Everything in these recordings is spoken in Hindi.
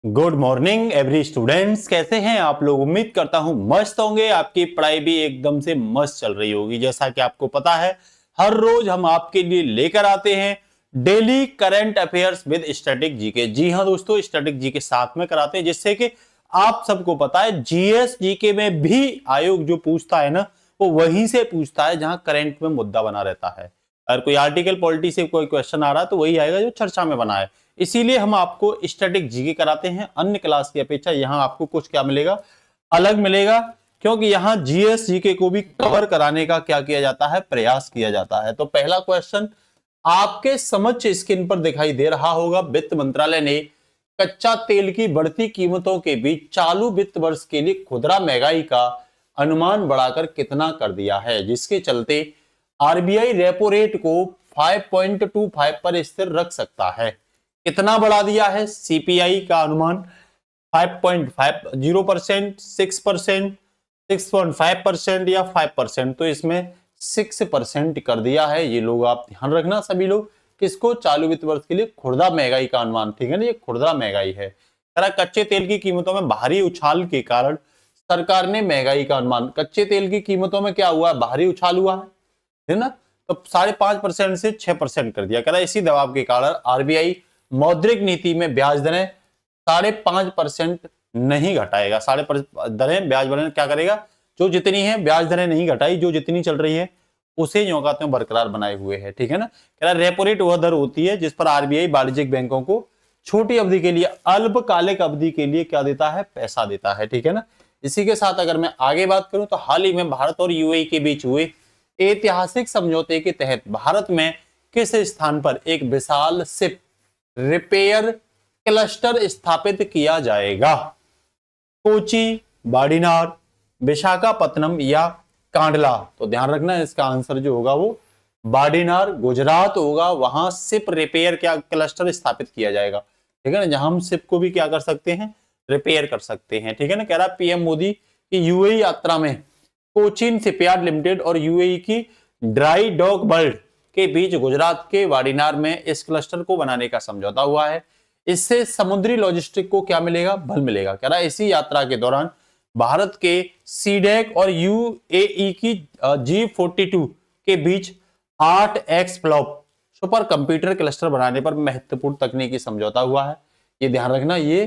गुड मॉर्निंग एवरी स्टूडेंट्स, कैसे हैं आप लोग। उम्मीद करता हूं मस्त होंगे। आपकी पढ़ाई भी एकदम से मस्त चल रही होगी। जैसा कि आपको पता है, हर रोज हम आपके लिए लेकर आते हैं daily current affairs with static GK. जी हां दोस्तों, स्टैटिक जीके साथ में कराते हैं, जिससे कि आप सबको पता है जीएस जीके में भी आयोग जो पूछता है ना, वो वहीं से पूछता है जहां करंट में मुद्दा बना रहता है। अगर कोई आर्टिकल पॉलिटी से कोई क्वेश्चन आ रहा है तो वही आएगा जो चर्चा में बना है। इसीलिए हम आपको स्टैटिक जीके कराते हैं। अन्य क्लास की अपेक्षा यहां आपको कुछ क्या मिलेगा, अलग मिलेगा, क्योंकि यहां जीएस जीके को भी कवर कराने का क्या किया जाता है, प्रयास किया जाता है। तो पहला क्वेश्चन आपके समक्ष स्क्रीन पर दिखाई दे रहा होगा। वित्त मंत्रालय ने कच्चा तेल की बढ़ती कीमतों के बीच चालू वित्त वर्ष के लिए खुदरा महंगाई का अनुमान बढ़ाकर कितना कर दिया है, जिसके चलते आरबीआई रेपो रेट को 5.25 पर स्थिर रख सकता है। कितना बढ़ा दिया है सीपीआई का अनुमान? 5.50%, 6%, 6.5% या 5%। तो इसमें 6% कर दिया है। ये लोग आप ध्यान रखना सभी लोग, किसको? चालू वित्त वर्ष के लिए खुदरा महंगाई का अनुमान, ठीक है ना। ये खुदरा महंगाई है। कच्चे तेल की कीमतों में भारी उछाल के कारण सरकार ने महंगाई का अनुमान, कच्चे तेल की कीमतों में क्या हुआ? भारी उछाल हुआ है ना। तो 5.5% से 6% कर दिया। कह रहा इसी दबाव के कारण आरबीआई मौद्रिक नीति में ब्याज दरें 5.5% नहीं घटाएगा। दरें ब्याज दरें क्या करेगा? जो जितनी है ब्याज दरें नहीं घटाई, जो जितनी चल रही है उसे यूं कहते हैं बरकरार बनाए हुए है, ठीक है ना। कह रहा रेपो रेट वह दर होती है जिस पर आरबीआई वाणिज्यिक बैंकों को छोटी अवधि के लिए, अल्पकालिक अवधि के लिए क्या देता है? पैसा देता है, ठीक है ना। इसी के साथ अगर मैं आगे बात करूं तो हाल ही में भारत और यूएई के बीच हुए ऐतिहासिक समझौते के तहत भारत में किस स्थान पर एक विशाल शिप रिपेयर क्लस्टर स्थापित किया जाएगा? कोची, बाड़ीनार, विशाखापत्तनम या कांडला? तो ध्यान रखना, इसका आंसर जो होगा वो बाड़ीनार, गुजरात होगा। वहां शिप रिपेयर क्या क्लस्टर स्थापित किया जाएगा, ठीक है ना, जहां हम शिप को भी क्या कर सकते हैं? रिपेयर कर सकते हैं, ठीक है ना। कह रहा पीएम मोदी की यूएई यात्रा में कोचिन शिपयार्ड लिमिटेड और यूएई की ड्राई डॉक वर्ल्ड के बीच गुजरात के वाड़ीनार में इस क्लस्टर को बनाने का समझौता हुआ है। इससे समुद्री लॉजिस्टिक को क्या मिलेगा? बल मिलेगा। कह रहा इसी यात्रा के दौरान भारत के सीडेक और यूएई की G42 के बीच 8 एक्सफ्लॉप सुपर कंप्यूटर क्लस्टर बनाने पर महत्वपूर्ण तकनीकी समझौता हुआ है। ये ध्यान रखना, ये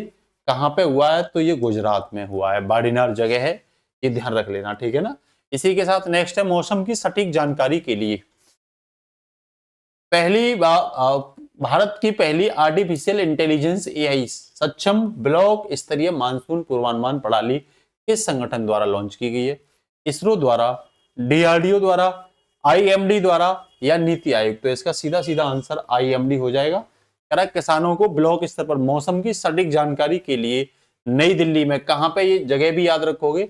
कहां पे हुआ है? तो ये गुजरात में हुआ है, बाड़ीनार जगह है, ये ध्यान रख लेना, ठीक है ना। इसी के साथ नेक्स्ट है मौसम की सटीक जानकारी के लिए भारत की पहली आर्टिफिशियल इंटेलिजेंस एआई सक्षम ब्लॉक स्तरीय मानसून पूर्वानुमान प्रणाली किस संगठन द्वारा लॉन्च की गई है? इसरो द्वारा, डीआरडीओ द्वारा, आईएमडी द्वारा या नीति आयोग? तो इसका सीधा सीधा आंसर आईएमडी हो जाएगा। कह रहा किसानों को ब्लॉक स्तर पर मौसम की सटीक जानकारी के लिए नई दिल्ली में, कहां पे? ये जगह भी याद रखोगे,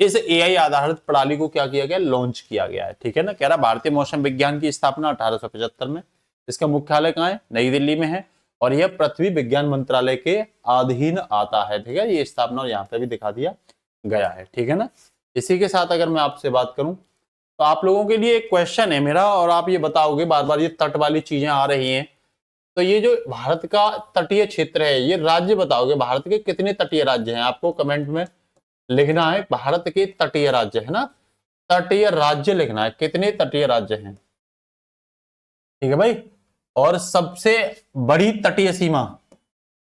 इस एआई आधारित प्रणाली को क्या किया गया? लॉन्च किया गया है, ठीक है ना। कह रहा भारतीय मौसम विज्ञान की स्थापना 1875 में, इसका मुख्यालय कहां है? नई दिल्ली में है, और यह पृथ्वी विज्ञान मंत्रालय के अधीन आता है, ठीक है। ये स्थापना और यहां पे भी दिखा दिया गया है, ठीक है ना। इसी के साथ अगर मैं आपसे बात करूं तो आप लोगों के लिए एक क्वेश्चन है मेरा, और आप ये बताओगे, बार बार ये तट वाली चीजें आ रही हैं, तो ये जो भारत का तटीय क्षेत्र है, ये राज्य बताओगे भारत के कितने तटीय राज्य हैं? आपको कमेंट में लिखना है भारत के तटीय राज्य, है ना, तटीय राज्य लिखना है, कितने तटीय राज्य हैं, ठीक है भाई। और सबसे बड़ी तटीय सीमा,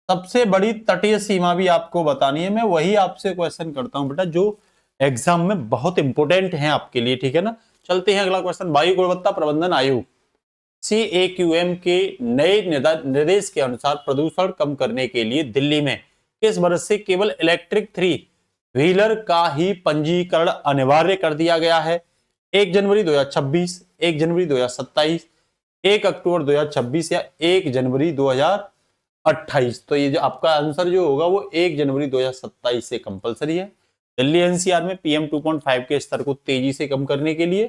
सबसे बड़ी तटीय सीमा भी आपको बतानी है। मैं वही आपसे क्वेश्चन करता हूं बेटा जो एग्जाम में बहुत इंपोर्टेंट है आपके लिए, ठीक है ना। चलते हैं अगला क्वेश्चन। वायु गुणवत्ता प्रबंधन आयोग CAQM के नए निर्देश के अनुसार प्रदूषण कम करने के लिए दिल्ली में किस वर्ष से केवल इलेक्ट्रिक 3 व्हीलर का ही पंजीकरण अनिवार्य कर दिया गया है? 1 जनवरी 2026, 1 जनवरी 2027, 1 अक्टूबर 2026 या 1 जनवरी 2028? तो ये जो आपका आंसर जो होगा वो 1 जनवरी 2027 से कंपलसरी है। दिल्ली एनसीआर में PM 2.5 के स्तर को तेजी से कम करने के लिए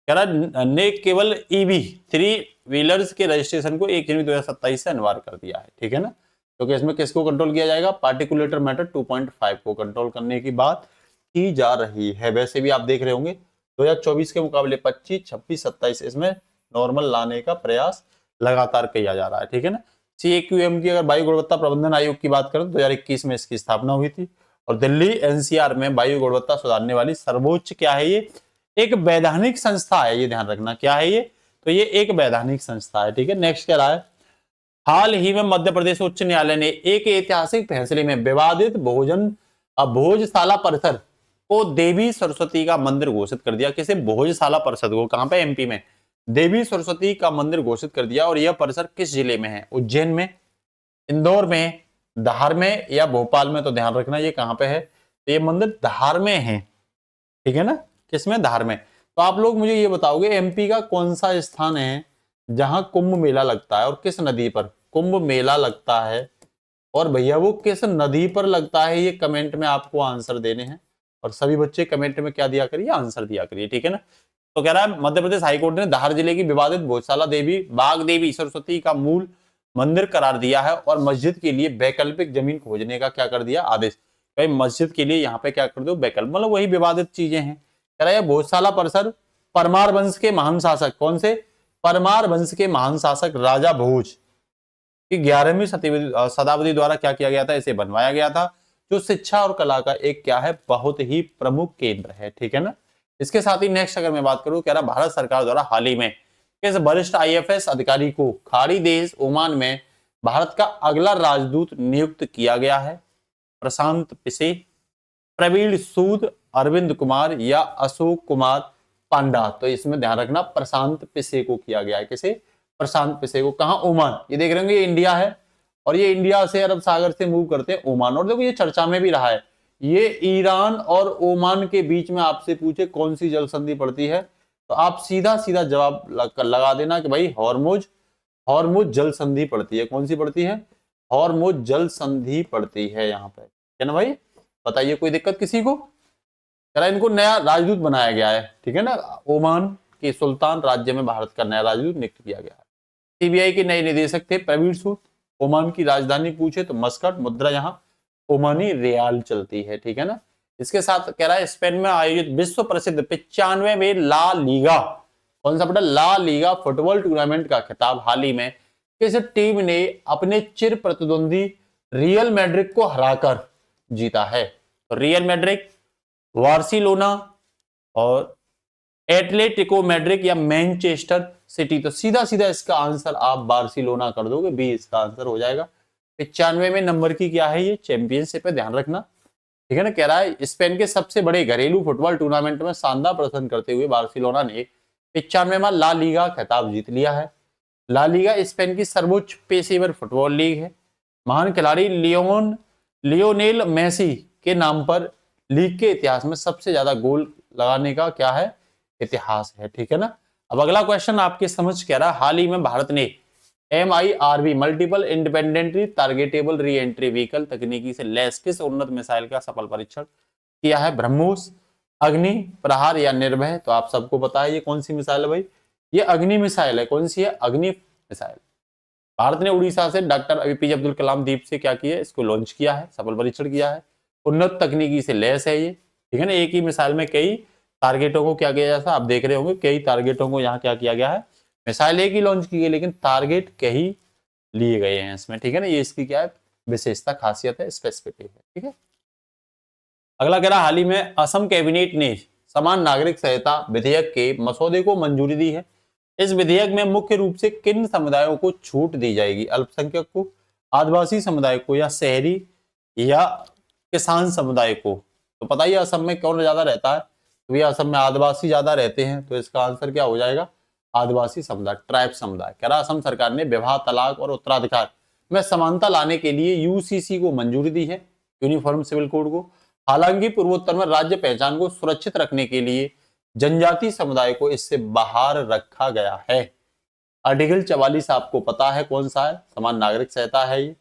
कह रहा ने केवल EV 3 व्हीलर्स के रजिस्ट्रेशन को 1 जनवरी 2027 से अनिवार्य कर दिया है, ठीक है ना। क्योंकि इसमें किसको कंट्रोल किया जाएगा? पार्टिकुलेटर मैटर 2.5 को कंट्रोल करने की बात की जा रही है। वैसे भी आप देख रहे होंगे 2024 के मुकाबले 25, 26, 27 इसमें नॉर्मल लाने का प्रयास लगातार किया जा रहा है, ठीक है ना। CAQM की अगर वायु गुणवत्ता प्रबंधन आयोग की बात करें तो 2021 में इसकी स्थापना हुई थी। और दिल्ली NCR में वायु गुणवत्ता सुधारने वाली सर्वोच्च क्या है, ये एक वैधानिक संस्था है, ये ध्यान रखना। क्या है ये, तो ये एक वैधानिक संस्था है, ठीक है। नेक्स्ट क्या रहा है, हाल ही में मध्य प्रदेश उच्च न्यायालय ने एक ऐतिहासिक फैसले में विवादित भोजशाला परिसर को देवी सरस्वती का मंदिर घोषित कर दिया। किसे, भोजशाला परिषद को, कहां पे, MP में देवी सरस्वती का मंदिर घोषित कर दिया। और यह परिसर किस जिले में है, उज्जैन में, इंदौर में, धार में या भोपाल में। तो ध्यान रखना ये कहां पे है, तो ये मंदिर धार में है, ठीक है ना, किसमें, धार में। तो आप लोग मुझे ये बताओगे MP का कौन सा स्थान है जहां कुंभ मेला लगता है और किस नदी पर कुंभ मेला लगता है, और भैया वो किस नदी पर लगता है, ये कमेंट में आपको आंसर देने हैं। और सभी बच्चे कमेंट में क्या दिया करिए, आंसर दिया करिए, ठीक है ना। तो कह रहा है मध्य प्रदेश हाईकोर्ट ने धार जिले की विवादित भोजशाला देवी बाग देवी सरस्वती का मूल मंदिर करार दिया है और मस्जिद के लिए वैकल्पिक जमीन खोजने का क्या कर दिया, आदेश। भाई मस्जिद के लिए यहाँ पे क्या कर दो, वैकल्प, मतलब वही विवादित चीजें हैं। कह रहा है भोजशाला परिसर परमार वंश के महान शासक, कौन से, परमार वंश के महान शासक राजा भोज की 11वीं शताब्दी द्वारा क्या किया गया था, इसे बनवाया गया था, जो शिक्षा और कला का एक क्या है, बहुत ही प्रमुख केंद्र है, ठीक है ना। इसके साथ ही नेक्स्ट अगर मैं बात करूं, कह रहा भारत सरकार द्वारा हाल ही में किस वरिष्ठ IFS अधिकारी को खाड़ी देश ओमान में भारत का अगला राजदूत नियुक्त किया गया है, प्रशांत पिसे, प्रवीण सूद, अरविंद कुमार या अशोक कुमार पांडा। तो इसमें ध्यान रखना प्रशांत पिसे को किया गया है, किसे, प्रशांत पिसे को। कहां, ओमान, ये देख रहे होंगे ये इंडिया है और ये इंडिया से अरब सागर से मूव करते हैं ओमान। और देखो ये चर्चा में भी रहा है, ये ईरान और ओमान के बीच में आपसे पूछे कौन सी जल संधि पड़ती है, तो आप सीधा सीधा जवाब लगा देना कि भाई हॉर्मुज जल संधि पड़ती है। कौन सी पड़ती है, हॉर्मुज जल संधि पड़ती है यहाँ पे, है ना भाई। बताइए कोई दिक्कत किसी को, इनको नया राजदूत बनाया गया है, ठीक है ना, ओमान के सुल्तान राज्य में भारत का नया राजदूत नियुक्त किया गया है। CBI के नए निदेशक थे प्रवीण सूद। ओमान की राजधानी पूछे तो मस्कट, मुद्रा यहाँ ओमानी रियाल चलती है, ठीक है ना। इसके साथ कह रहा है स्पेन में आयोजित विश्व प्रसिद्ध 95वें ला लीगा, कौन सा बेटा, ला लीगा फुटबॉल टूर्नामेंट का खिताब हाल ही में किस टीम ने अपने चिर प्रतिद्वंदी रियल मैड्रिड को हराकर जीता है। तो रियल मैड्रिड, बार्सिलोना और एटलेटिको मैड्रिड या मैनचेस्टर सिटी। तो सीधा सीधा इसका आंसर आप बार्सिलोना कर दोगे, बी इसका आंसर हो जाएगा। 95वें नंबर की क्या है, ये चैंपियनशिप है, ध्यान रखना, ठीक है ना। कह रहा है स्पेन के सबसे बड़े घरेलू फुटबॉल टूर्नामेंट में शानदार प्रदर्शन करते हुए बार्सिलोना ने 95वां ला लीगा खिताब जीत लिया है। ला लीगा स्पेन की सर्वोच्च पेशेवर फुटबॉल लीग है। महान खिलाड़ी लियोनेल मेसी के नाम पर लीग के इतिहास में सबसे ज्यादा गोल लगाने का क्या है, इतिहास है, ठीक है ना। अब अगला क्वेश्चन आपके समझ कह रहा है हाल ही में भारत ने MIRV multiple independently targetable re entry vehicle तकनीकी से लैस किस उन्नत मिसाइल का सफल परीक्षण किया है, ब्रह्मोस, अग्नि, प्रहार या निर्भय। तो आप सबको पता है ये कौन सी मिसाइल है भाई, ये अग्नि मिसाइल है। कौन सी है, अग्नि मिसाइल। भारत ने उड़ीसा से डॉक्टर APJ अब्दुल कलाम द्वीप से क्या किया, इसको लॉन्च किया है, सफल परीक्षण किया है, उन्नत तकनीकी से लैस है ये, ठीक है ना। एक ही मिसाइल में कई टारगेटों को क्या किया जाता है, आप देख रहे होंगे कई टारगेटों को यहाँ क्या किया गया है, मिसाइल एक ही लॉन्च की गई लेकिन टारगेट कई लिए गए हैं इसमें, ठीक है ना। ये इसकी क्या है, विशेषता, खासियत है, स्पेसिफिक है, ठीक है। अगला कह रहा हाल ही में असम कैबिनेट ने समान नागरिक संहिता विधेयक के मसौदे को मंजूरी दी है। इस विधेयक में मुख्य रूप से किन समुदायों को छूट दी जाएगी, अल्पसंख्यक को, आदिवासी समुदाय को, या शहरी या किसान समुदाय को। तो पता ही असम में कौन ज्यादा रहता है, तो ये असम में आदिवासी ज्यादा रहते हैं, तो इसका आंसर क्या हो जाएगा, आदिवासी समुदाय, ट्राइब समुदाय। कह रहा असम सरकार ने विवाह, तलाक और उत्तराधिकार में समानता लाने के लिए UCC को मंजूरी दी है, यूनिफॉर्म सिविल कोड को। हालांकि पूर्वोत्तर में राज्य पहचान को सुरक्षित रखने के लिए जनजाति समुदाय को इससे बाहर रखा गया है। आर्टिकल 44 आपको पता है कौन सा है, समान नागरिक संहिता है ये,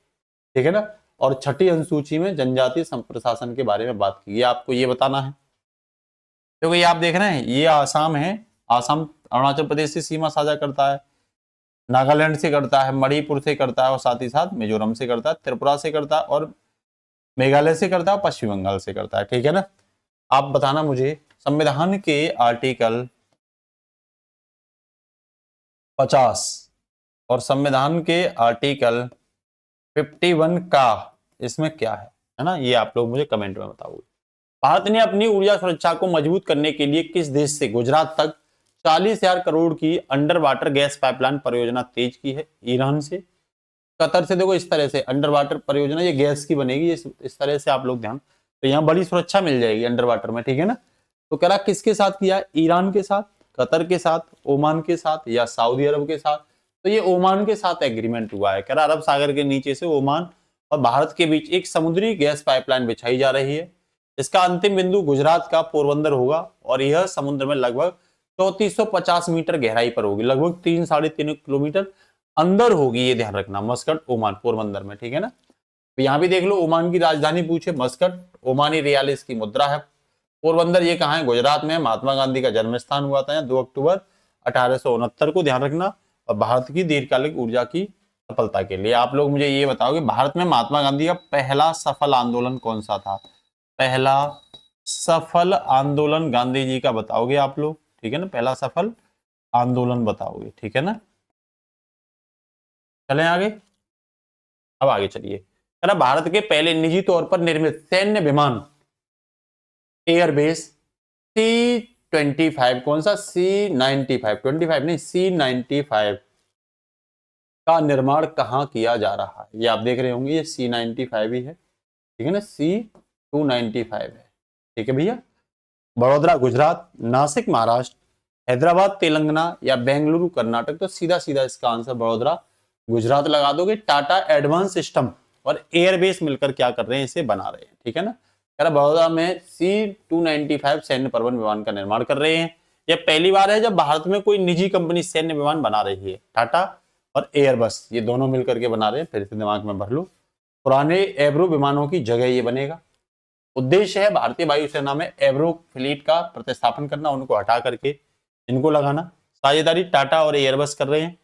ठीक है ना। और छठी अनुसूची में जनजातीय प्रशासन के बारे में बात की, आपको ये बताना है। तो ये आप देख रहे हैं, ये आसाम है, आसाम अरुणाचल प्रदेश से सीमा साझा करता है, नागालैंड से करता है, मणिपुर से करता है, और साथ ही साथ मिजोरम से करता है, त्रिपुरा से करता है, और मेघालय से करता है, पश्चिम बंगाल से करता है, ठीक है ना। आप बताना मुझे संविधान के आर्टिकल 50 और संविधान के आर्टिकल 51 का इसमें क्या है ना, ये आप लोग मुझे कमेंट में बताओगे। भारत ने अपनी ऊर्जा सुरक्षा को मजबूत करने के लिए किस देश से गुजरात तक 40,000 करोड़ की अंडर वाटर गैस पाइपलाइन परियोजना तेज की है? ईरान से, कतर से। देखो इस तरह से अंडर वाटर परियोजना ये गैस की बनेगी, इस तरह से आप लोग ध्यान, तो यहाँ बड़ी सुरक्षा मिल जाएगी अंडर वाटर में, ठीक है ना। तो कह रहा किसके साथ किया है? ईरान के साथ, कतर के साथ, ओमान के साथ या सऊदी अरब के साथ? तो ये ओमान के साथ एग्रीमेंट हुआ है। कह रहा अरब सागर के नीचे से ओमान और भारत के बीच एक समुद्री गैस पाइपलाइन बिछाई जा रही है। इसका अंतिम बिंदु गुजरात का पोरबंदर होगा और यह समुद्र में लगभग 3450 मीटर गहराई पर होगी, लगभग 3-3.5 किलोमीटर अंदर होगी, ये ध्यान रखना। मस्कट ओमान पोरबंदर में, ठीक है ना। तो यहाँ भी देख लो, ओमान की राजधानी पूछे मस्कट, ओमानी रियालिस की मुद्रा है। पोरबंदर ये कहाँ है? गुजरात में। महात्मा गांधी का जन्म स्थान हुआ था 2 अक्टूबर 1869 को, ध्यान रखना। और भारत की दीर्घकालिक ऊर्जा की सफलता के लिए आप लोग मुझे ये बताओ कि भारत में महात्मा गांधी का पहला सफल आंदोलन कौन सा था? पहला सफल आंदोलन गांधी जी का बताओगे आप लोग, ठीक है ना। पहला सफल आंदोलन बताओगे, ठीक है ना। चलें आगे। अब आगे चलिए। भारत के पहले निजी तौर पर निर्मित सैन्य विमान एयरबेस C-25, कौन सा? C-95, 25 नहीं, C-95 का निर्माण कहां किया जा रहा है? ये आप देख रहे होंगे, ये C-95 ही है, ठीक है ना। C-295 है, ठीक है भैया। बड़ौदा गुजरात, नासिक महाराष्ट्र, हैदराबाद तेलंगाना या बेंगलुरु कर्नाटक? तो सीधा सीधा इसका आंसर बड़ौदा गुजरात लगा दोगे। टाटा एडवांस सिस्टम और एयरबेस मिलकर क्या कर रहे हैं? इसे बना रहे हैं, ठीक है ना। बड़ौदा में C-295 सैन्य पर्वन विमान का निर्माण कर रहे हैं। यह पहली बार है जब भारत में कोई निजी कंपनी सैन्य विमान बना रही है। टाटा और एयरबस ये दोनों मिलकर के बना रहे हैं, फिर से दिमाग में भर लो। पुराने एब्रो विमानों की जगह ये बनेगा। उद्देश्य है भारतीय वायुसेना में एब्रो फ्लीट का प्रतिस्थापन करना, उनको हटा करके इनको लगाना। साझेदारी टाटा और एयरबस कर रहे हैं।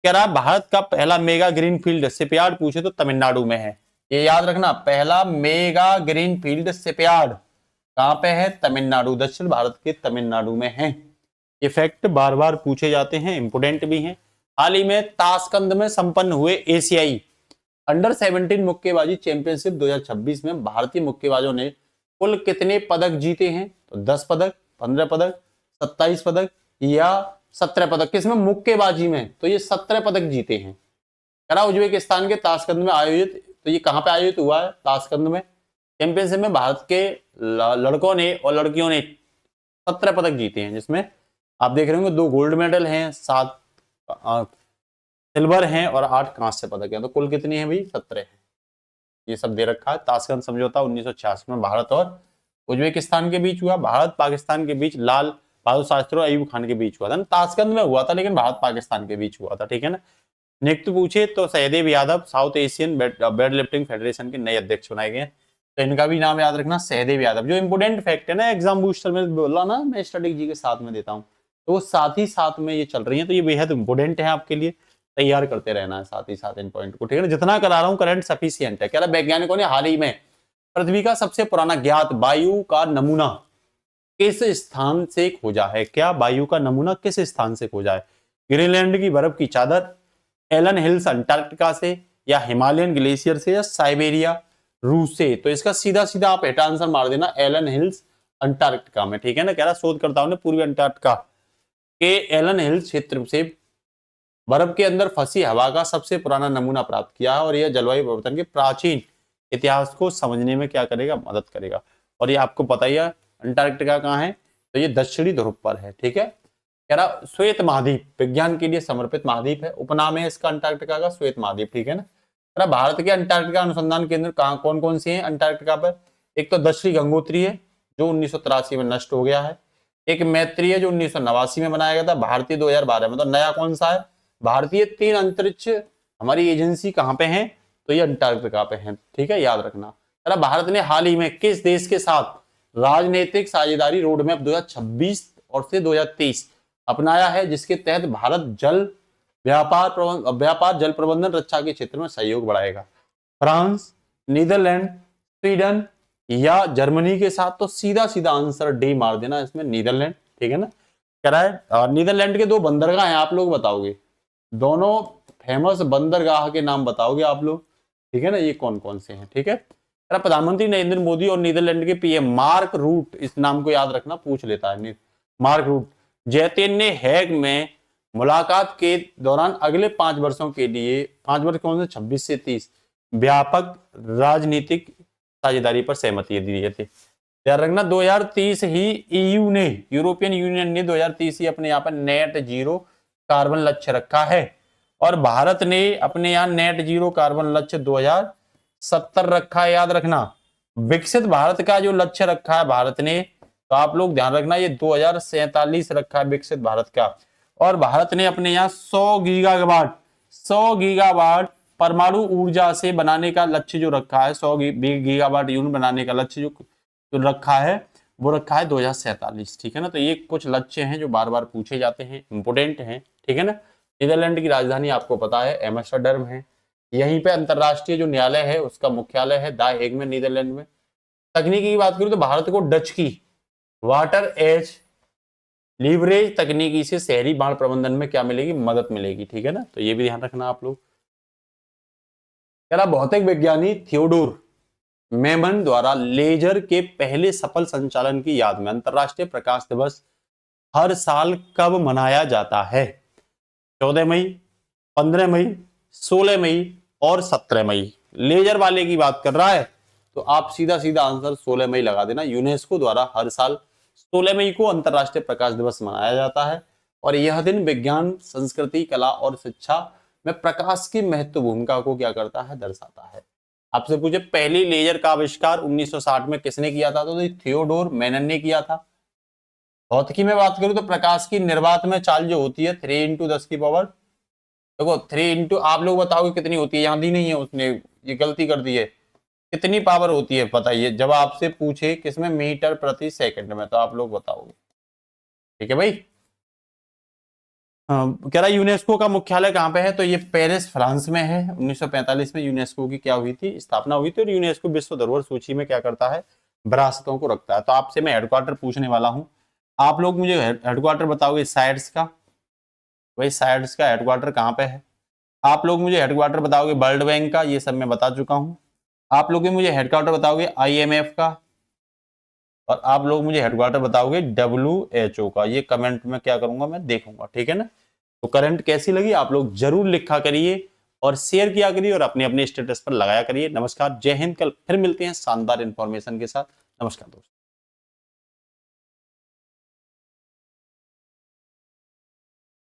कह रहा भारत का पहला मेगा ग्रीनफील्ड शिपयार्ड पूछे तो तमिलनाडु में है, ये याद रखना। पहला मेगा ग्रीनफील्ड शिपयार्ड कहां पे है? तमिलनाडु, दक्षिण भारत के तमिलनाडु में है। ये फैक्ट बार बार पूछे जाते हैं, इंपोर्टेंट भी हैं। हाल ही में ताशकंद में संपन्न हुए एशियाई अंडर 17 मुक्केबाजी चैंपियनशिप 2026 में भारतीय मुक्केबाजों ने कुल कितने पदक जीते हैं? तो 10 पदक, 15 पदक, 27 पदक या 17 पदक? किसमें? मुक्केबाजी में। तो ये 17 पदक जीते हैं। उज्बेकिस्तान के ताशकंद में आयोजित, तो ये कहां पे आयोजित हुआ है? ताशकंद में। चैंपियनशिप में भारत के लड़कों ने और लड़कियों ने 17 पदक जीते हैं, जिसमें आप देख रहे होंगे 2 गोल्ड मेडल हैं, 7 सिल्वर हैं और 8 कांस्य पदक हैं। तो कुल कितनी है भाई? 17 है। ये सब दे रखा है। ताशकंद समझौता 1986 में भारत और उज्बेकिस्तान के बीच हुआ। भारत पाकिस्तान के बीच लाल बहादुर शास्त्री और अयूब खान के बीच हुआ था। ताशकंद में हुआ था, लेकिन भारत पाकिस्तान के बीच हुआ था, ठीक है ना। नेक्स्ट पूछे तो Sahdev Yadav South Asian weightlifting federation के नए अध्यक्ष बनाए गए। तो इनका भी नाम याद रखना, सहदेव यादव। जो इंपोर्टेंट फैक्ट है ना, एग्जाम बूस्टर में बोला ना, मैं स्ट्रेटेजी के साथ में देता हूँ, तो वो साथ ही साथ में ये चल रही है। तो ये बेहद इंपोर्टेंट है आपके लिए, तैयार करते रहना है साथ ही साथ इन पॉइंट को, ठीक है ना। जितना करा रहा हूँ करंट सफिशियंट है। कह रहा वैज्ञानिकों ने हाल ही में पृथ्वी का सबसे पुराना ज्ञात वायु का नमूना किस स्थान से खोजा है? क्या वायु का नमूना किस स्थान से खोजा है? ग्रीनलैंड की बर्फ की चादर, एलन हिल्स अंटार्कटिका से, या हिमालयन ग्लेशियर से, या साइबेरिया रूस से? तो इसका सीधा सीधा आप हेटा आंसर मार देना, एलन हिल्स अंटार्कटिका में, ठीक है ना। कह रहा शोधकर्ताओं ने पूर्वी अंटार्कटिका के एलन हिल्स क्षेत्र से बर्फ के अंदर फंसी हवा का सबसे पुराना नमूना प्राप्त किया है और यह जलवायु परिवर्तन के प्राचीन इतिहास को समझने में क्या करेगा? मदद करेगा। और ये आपको पता ही है अंटार्कटिका कहाँ है? तो ये दक्षिणी ध्रुव पर है, ठीक है। कह रहा श्वेत महाद्वीप विज्ञान के लिए समर्पित महाद्वीप है, उपनाम है इसका अंटार्कटिका का श्वेत महाद्वीप, ठीक है ना। कह रहा भारत के अंटार्कटिका अनुसंधान केंद्र कहाँ कौन कौन से हैं अंटार्कटिका पर? एक तो दक्षिणी गंगोत्री है जो 1983 में नष्ट हो गया है। एक मैत्री है जो 1989 में बनाया गया था, भारतीय 2012 में। तो नया कौन सा है? भारतीय 3 अंतरिक्ष हमारी एजेंसी कहाँ पे है? तो ये अंटार्कटिका पे है, ठीक है, याद रखना। अरे भारत ने हाल ही में किस देश के साथ राजनीतिक साझेदारी रोड मैप 2026 और से 2023 अपनाया है, जिसके तहत भारत जल व्यापार जल प्रबंधन रक्षा के क्षेत्र में सहयोग बढ़ाएगा? फ्रांस, नीदरलैंड, स्वीडन या जर्मनी के साथ? तो सीधा सीधा आंसर डी मार देना इसमें, नीदरलैंड, ठीक है ना। कह रहा है नीदरलैंड के 2 बंदरगाह हैं, आप लोग बताओगे। दोनों फेमस बंदरगाह के नाम बताओगे आप लोग, ठीक है ना, ये कौन कौन से हैं, ठीक है। प्रधानमंत्री नरेंद्र मोदी और नीदरलैंड के पीएम मार्क रूट, इस नाम को याद रखना, पूछ लेता है मार्क रूट, जैतिन ने हैग में मुलाकात के दौरान अगले 5 वर्षों के लिए, 5 वर्ष कौन से, 26 से 30 व्यापक राजनीतिक साझेदारी पर सहमति दिए थे। याद रखना 2030 ही ईयू ने, यूरोपियन यूनियन ने 2030 ही अपने यहाँ पर नेट जीरो कार्बन लक्ष्य रखा है, और भारत ने अपने यहाँ नेट जीरो कार्बन लक्ष्य 2070 रखा है। याद रखना विकसित भारत का जो लक्ष्य रखा है भारत ने, तो आप लोग ध्यान रखना ये 2047 रखा है विकसित भारत का। और भारत ने अपने यहाँ 100 गीगावाट परमाणु ऊर्जा से बनाने का लक्ष्य जो रखा है, 100 गीगावाट यूनिट बनाने का लक्ष्य जो रखा है, वो रखा है 2047, ठीक है ना। तो ये कुछ लक्ष्य हैं जो बार बार पूछे जाते हैं, इंपोर्टेंट हैं, ठीक है ना। नीदरलैंड की राजधानी आपको पता है एम्स्टर्डम है। यहीं पे अंतरराष्ट्रीय जो न्यायालय है उसका मुख्यालय है द हेग में, नीदरलैंड में। तकनीकी की बात करूं तो भारत को डच की वाटर एज लीवरेज तकनीकी से शहरी बाढ़ प्रबंधन में क्या मिलेगी, मदद मिलेगी, ठीक है ना। तो ये भी ध्यान रखना आप लोग। भौतिक विज्ञानी थियोडोर मेमन द्वारा लेजर के पहले सफल संचालन की याद में अंतरराष्ट्रीय प्रकाश दिवस हर साल कब मनाया जाता है? 14 मई, 15 मई, 16 मई और 17 मई। लेजर वाले की बात कर रहा है तो आप सीधा सीधा आंसर 16 मई लगा देना। यूनेस्को द्वारा हर साल 16 मई को अंतरराष्ट्रीय प्रकाश दिवस मनाया जाता है, और यह दिन विज्ञान, संस्कृति, कला और शिक्षा में प्रकाश की महत्व भूमिका को क्या करता है, दर्शाता है। आपसे पूछे पहली लेजर का आविष्कार 1960 में किसने किया था, तो थियोडोर मेनन ने किया था। भौतिकी में बात करूं तो प्रकाश की निर्वात में चाल जो होती है 3 × 10 की पावर, देखो 3 आप लोग बताओगे कितनी होती है, याद ही नहीं है, उसने ये गलती कर दी है। कितनी पावर होती है बताइए, जब आपसे पूछे किसमें, मीटर प्रति सेकंड में, तो आप लोग बताओगे, ठीक है भाई। कह रहा यूनेस्को का मुख्यालय कहाँ पे है, तो ये पेरिस फ्रांस में है। 1945 में यूनेस्को की क्या हुई थी, स्थापना हुई थी, और यूनेस्को विश्व धरोहर सूची में क्या करता है, विरासतों को रखता है। तो आपसे मैं हेडक्वार्टर पूछने वाला हूँ, आप लोग मुझे हेडक्वार्टर बताओगे साइड्स का, भाई साइड्स का हेडक्वार्टर कहाँ पे है। आप लोग मुझे हेडक्वार्टर बताओगे वर्ल्ड बैंक का, ये सब मैं बता चुका हूँ। आप लोग मुझे हेडक्वार्टर बताओगे IMF का, और आप लोग मुझे हेडक्वार्टर बताओगे WHO का। ये कमेंट में क्या करूंगा, मैं देखूंगा, ठीक है ना। तो करंट कैसी लगी आप लोग जरूर लिखा करिए और शेयर किया करिए और अपने अपने स्टेटस पर लगाया करिए। नमस्कार, जय हिंद। कल फिर मिलते हैं शानदार इंफॉर्मेशन के साथ। नमस्कार दोस्तों।